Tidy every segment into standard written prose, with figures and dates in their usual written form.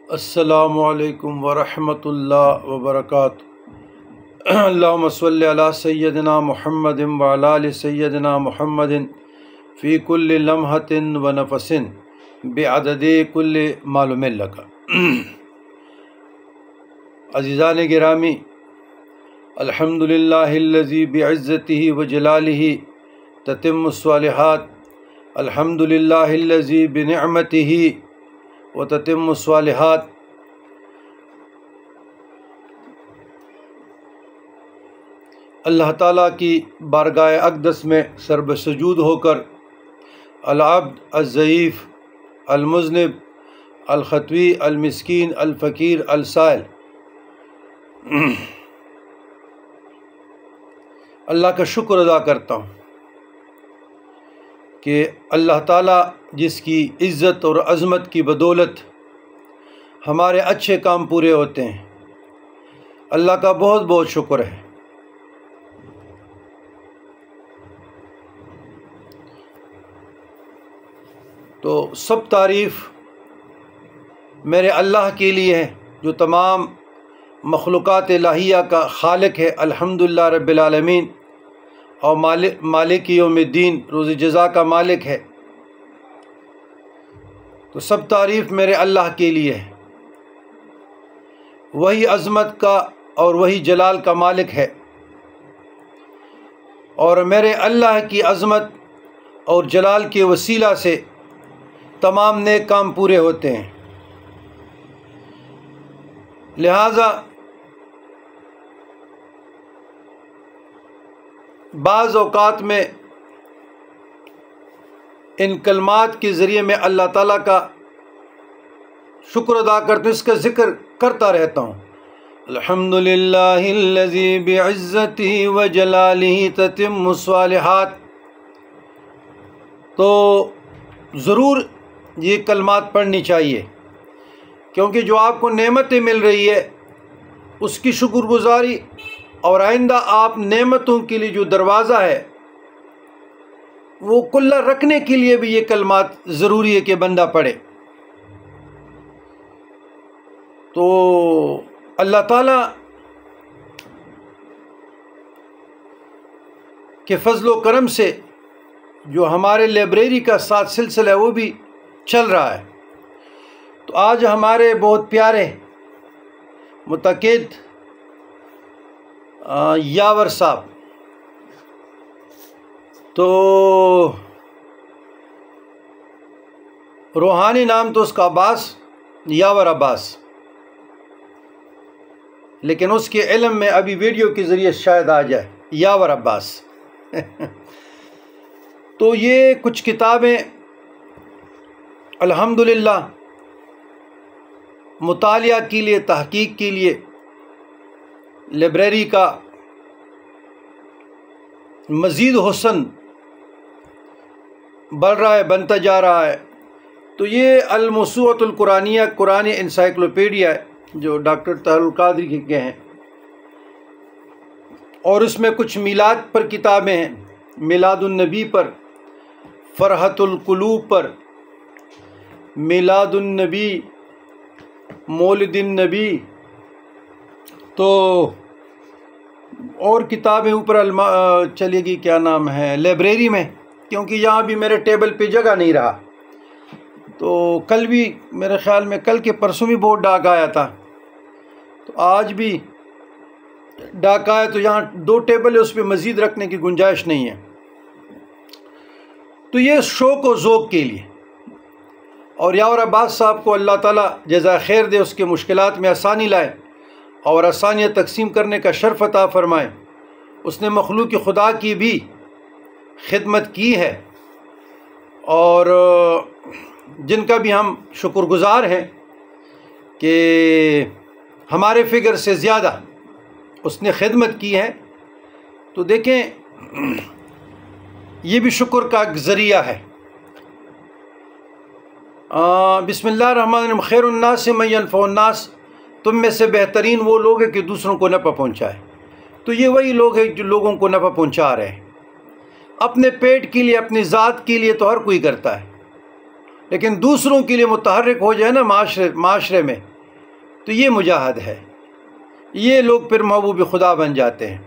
السلام علیکم ورحمۃ اللہ وبرکاتہ۔ اللہم صلی علی سیدنا محمد وعلی آل سیدنا محمد فی کل لمحۃ ونفس بعدد کل معلوم لک۔ عزیزان گرامی، الحمدللہ الذی بعزتہ وجلالہ تتم الصالحات، الحمدللہ الذی بنعمتہ وتتم الصالحات۔ اللہ تعالیٰ کی بارگاہ اقدس میں سرب سجود ہو کر العبد الضعیف المذنب الخطوی المسکین الفقیر السائل اللہ کا شکر ادا کرتا ہوں کہ اللہ تعالیٰ جس کی عزت اور عظمت کی بدولت ہمارے اچھے کام پورے ہوتے ہیں، اللہ کا بہت بہت شکر ہے۔ تو سب تعریف میرے اللہ کے لیے ہے جو تمام مخلوقات الہیہ کا خالق ہے، الحمدللہ رب العالمین، اور مالک یوم الدین، روز جزا کا مالک ہے۔ تو سب تعریف میرے اللہ کے لیے ہے، وہی عظمت کا اور وہی جلال کا مالک ہے، اور میرے اللہ کی عظمت اور جلال کے وسیلہ سے تمام نیک کام پورے ہوتے ہیں۔ لہٰذا بعض اوقات میں ان کلمات کے ذریعے میں اللہ تعالیٰ کا شکر ادا کرتا ہوں، اس کا ذکر کرتا رہتا ہوں۔ الحمدللہ الذی بعزتہ وجلالہ تتم الصالحات۔ تو ضرور یہ کلمات پڑھنی چاہیے، کیونکہ جو آپ کو نعمتیں مل رہی ہے اس کی شکر گزاری، اور آئندہ آپ نعمتوں کے لیے جو دروازہ ہے وہ کھلا رکھنے کے لیے بھی یہ کلمات ضروری ہے کہ بندہ پڑھے۔ تو اللہ تعالیٰ کے فضل و کرم سے جو ہمارے لائبریری کا ساتھ سلسلہ ہے وہ بھی چل رہا ہے۔ تو آج ہمارے بہت پیارے متعقد یاور صاحب، تو روحانی نام تو اس کا عباس، یاور عباس، لیکن اس کے علم میں ابھی ویڈیو کے ذریعے شاید آ جائے یاور عباس۔ تو یہ کچھ کتابیں الحمدللہ مطالعہ کے لیے، تحقیق کے لیے لائبریری کا مزید حسن بڑھ رہا ہے، بنتا جا رہا ہے۔ تو یہ الموسوعۃ القرآنیہ، قرآن انسائکلوپیڈیا ہے جو ڈاکٹر طاہر القادری کے ہیں، اور اس میں کچھ میلاد پر کتابیں ہیں، میلاد النبی پر، فرحت القلوب پر، میلاد النبی، مولد النبی، تو اور کتابیں اوپر چلے گی، کیا نام ہے، لائبریری میں، کیونکہ یہاں بھی میرے ٹیبل پہ جگہ نہیں رہا۔ تو کل بھی میرے خیال میں کل کے پرسوں بھی بہت ڈاک آیا تھا، تو آج بھی ڈاک آیا، تو یہاں 2 ٹیبل ہے، اس پہ مزید رکھنے کی گنجائش نہیں ہے۔ تو یہ شوق و ذوق کے لیے، اور یاور عباس صاحب کو اللہ تعالیٰ جزائے خیر دے، اس کے مشکلات میں آسانی لائے اور آسانیاں تقسیم کرنے کا شرف عطا فرمائے۔ اس نے مخلوق خدا کی بھی خدمت کی ہے، اور جن کا بھی ہم شکر گزار ہیں کہ ہمارے فگر سے زیادہ اس نے خدمت کی ہے۔ تو دیکھیں، یہ بھی شکر کا ایک ذریعہ ہے۔ بسم اللہ الرحمن الرحیم، خیر الناس من ینفع الناس، تم میں سے بہترین وہ لوگ ہیں کہ دوسروں کو نفع پہنچائے۔ تو یہ وہی لوگ ہیں جو لوگوں کو نفع پہنچا رہے ہیں۔ اپنے پیٹ کے لیے، اپنی ذات کے لیے تو ہر کوئی کرتا ہے، لیکن دوسروں کے لیے متحرک ہو جائے نا معاشرے میں، تو یہ مجاہد ہے، یہ لوگ پھر محبوب خدا بن جاتے ہیں۔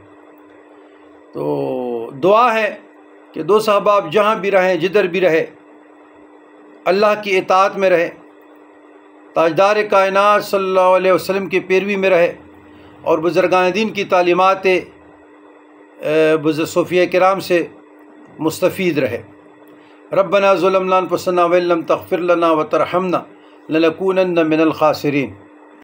تو دعا ہے کہ دوست احباب جہاں بھی رہیں، جدھر بھی رہے، اللہ کی اطاعت میں رہے، تاجدار کائنات صلی اللہ علیہ وسلم کی پیروی میں رہے، اور بزرگان دین کی تعلیمات صوفیہ کرام سے مستفید رہے۔ ربنا ظلمنا انفسنا وان لم تغفر لنا وترحمنا لنکونن من الخاسرین۔